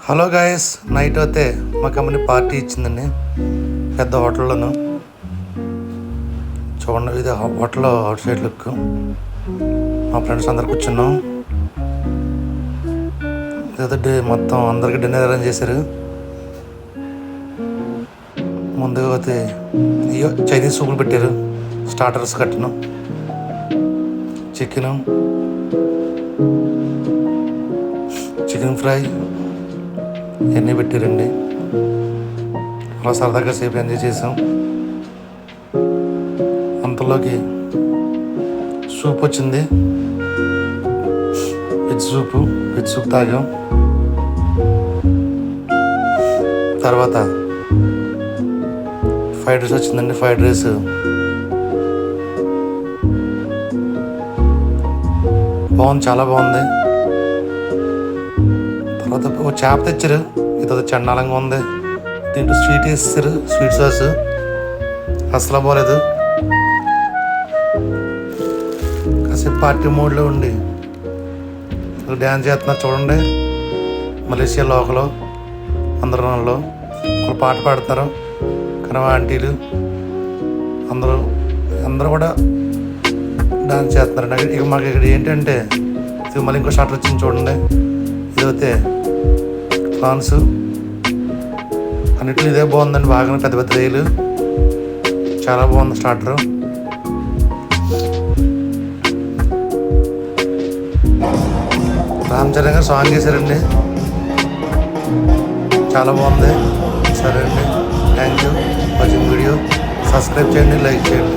Hello guys, night అయితే మా company party ఇచ్చిందండి పెద్ద హోటల్లోను. చూడండి, ఇది హోటల్ అవుట్ సైడ్ లుక్. మా ఫ్రెండ్స్ అందరు కూర్చున్నాం. ఇదైతే మొత్తం అందరికి డిన్నర్ అరేంజ్ చేశారు. ముందుగా అయితే చైనీస్ సూపులు పెట్టారు, స్టార్టర్స్ కట్టను, చికెన్ ఫ్రై ఇవన్నీ పెట్టారండి. అలా సరదాగా సేపు ఎంజాయ్ చేసాం. అంతలోకి సూప్ వచ్చింది, వెజ్ సూప్ తాగాం. తర్వాత ఫ్రైడ్ రైస్ వచ్చిందండి. ఫ్రైడ్ రైస్ బాగుంది, చాలా బాగుంది. తర్వాత ఒక చేప తెచ్చారు, ఇదో చండాలంగా ఉంది. దీంట్లో స్వీట్ వేస్తారు, స్వీట్ సాస్ అసలు బాగలేదు. కాసేపు పార్టీ మోడ్లో ఉండి డ్యాన్స్ చేస్తున్నారు చూడండి. మలేషియా లోకలు అందరూ ఒకరు పాట పాడుతున్నారు, కనవ ఆంటీలు అందరూ కూడా డాన్స్ చేస్తున్నారు. ఇక మాకు ఇక్కడ ఏంటంటే మళ్ళీ ఇంకో షార్ట్ వచ్చింది చూడండి. ఇదైతే ప్రాన్స్, అన్నిట్లో ఇదే బాగుందండి. బాగా పెద్ద పెద్ద రైలు, చాలా బాగుంది స్టార్టర్. రామ్ చరణ్ గారు సాంగ్ చేశారండి, చాలా బాగుంది. సరే అండి, thank you watching video. Subscribe చేయండి, లైక్ చేయండి.